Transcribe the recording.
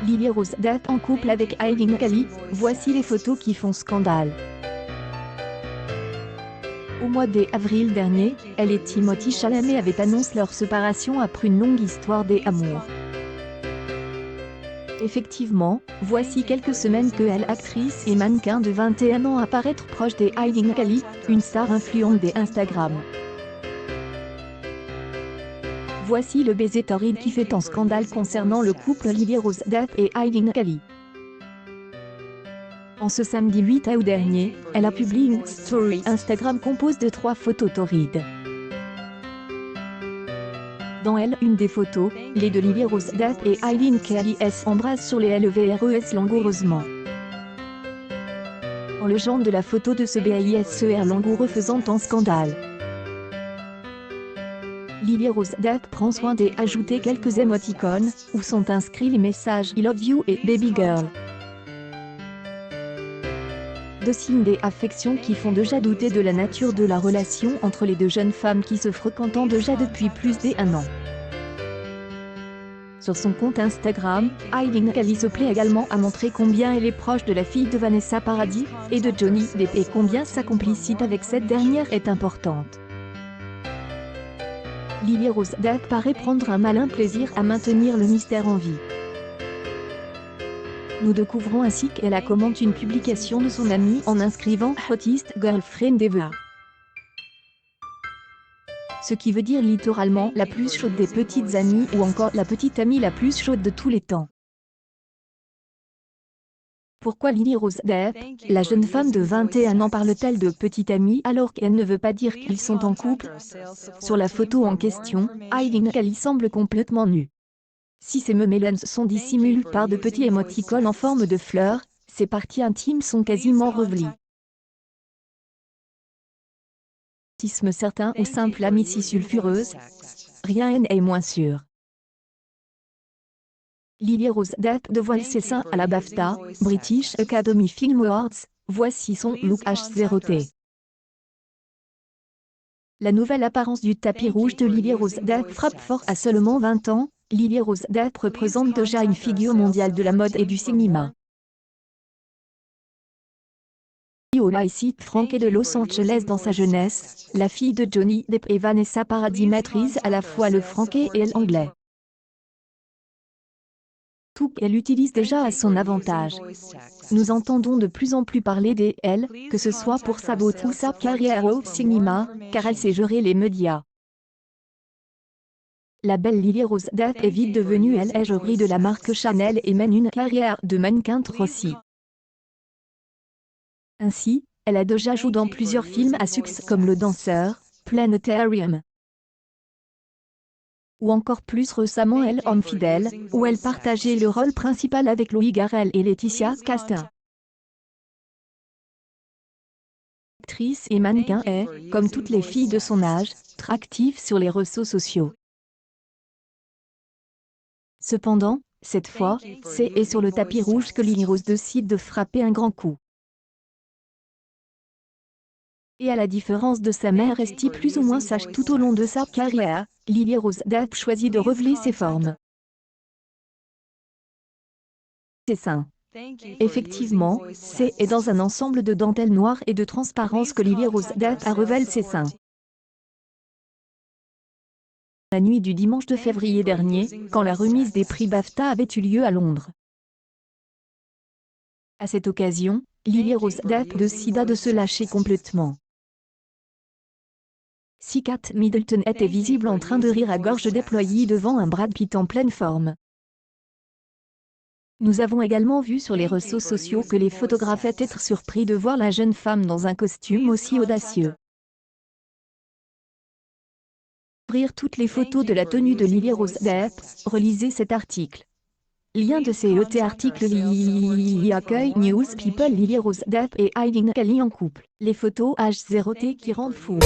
Lily Rose Depp en couple avec Aileen Cally, voici les photos qui font scandale. Au mois d'avril dernier, elle et Timothée Chalamet avaient annoncé leur séparation après une longue histoire d'amour. Effectivement, voici quelques semaines que l'actrice et mannequin de 21 ans apparaît proche d'Aileen Cally, une star influente d'Instagram. Voici le baiser torride qui fait un scandale concernant le couple Lily Rose Depp et Aileen Cally. En ce samedi 8 août dernier, elle a publié une story Instagram composée de 3 photos torrides. Dans elle, une des photos, les de Lily Rose Depp et Aileen Cally s'embrassent sur les levres langoureusement. En le genre de la photo de ce baiser langoureux faisant un scandale. Lily Rose Depp prend soin d'ajouter quelques émoticônes, où sont inscrits les messages I love you et baby girl. Deux signes d'affection qui font déjà douter de la nature de la relation entre les deux jeunes femmes qui se fréquentent déjà depuis plus d'1 an. Sur son compte Instagram, Aileen Cally se plaît également à montrer combien elle est proche de la fille de Vanessa Paradis et de Johnny Depp et combien sa complicité avec cette dernière est importante. Lily Rose Depp paraît prendre un malin plaisir à maintenir le mystère en vie. Nous découvrons ainsi qu'elle a commenté une publication de son amie en inscrivant « Hottest Girlfriend Ever ». Ce qui veut dire littéralement la plus chaude des petites amies ou encore la petite amie la plus chaude de tous les temps. Pourquoi Lily Rose Depp, la jeune femme de 21 ans parle-t-elle de petite amie alors qu'elle ne veut pas dire qu'ils sont en couple? Sur la photo en question, Aileen Cally semble complètement nue. Si ses mélanges sont dissimulés par de petits émoticônes en forme de fleurs, ses parties intimes sont quasiment révélées. Certain ou simple amitié sulfureuse, rien n'est moins sûr. Lily Rose Depp dévoile ses seins à la BAFTA, British Academy Film Awards, voici son look H0T. La nouvelle apparence du tapis rouge de Lily Rose Depp frappe fort à seulement 20 ans, Lily Rose Depp représente déjà une figure mondiale de la mode et du cinéma. Au Lycée Frank de Los Angeles dans sa jeunesse, la fille de Johnny Depp et Vanessa Paradis maîtrise à la fois le français et l'anglais. Tout qu'elle utilise déjà à son avantage. Nous entendons de plus en plus parler d'elle, que ce soit pour sa beauté ou sa carrière au cinéma, car elle sait gérer les médias. La belle Lily Rose Depp est vite devenue l'égérie de la marque Chanel et mène une carrière de mannequin aussi. Ainsi, elle a déjà joué dans plusieurs films à succès comme Le Danseur, Planetarium. Ou encore plus récemment Homme fidèle, où elle partageait le rôle principal avec Louis Garrel et Laetitia Castell. Actrice et mannequin est, comme toutes les filles de son âge, très active sur les réseaux sociaux. Cependant, cette fois, c'est sur le tapis rouge que Lily Rose décide de frapper un grand coup. Et à la différence de sa mère restée plus ou moins sage tout au long de sa carrière, Lily Rose Depp choisit de révéler ses formes. Ses seins. Effectivement, c'est dans un ensemble de dentelles noires et de transparence que Lily Rose Depp a révélé ses seins. La nuit du dimanche de février dernier, quand la remise des prix BAFTA avait eu lieu à Londres. À cette occasion, Lily Rose Depp décida de se lâcher complètement. Si Kate Middleton était visible en train de rire à gorge déployée devant un Brad Pitt en pleine forme. Nous avons également vu sur les réseaux sociaux que les photographes étaient surpris de voir la jeune femme dans un costume aussi audacieux. Pour lire toutes les photos de la tenue de Lily Rose Depp, relisez cet article. Lien de cet article accueille News People Lily Rose Depp et Aileen Cally en couple. Les photos H0T qui rendent fou.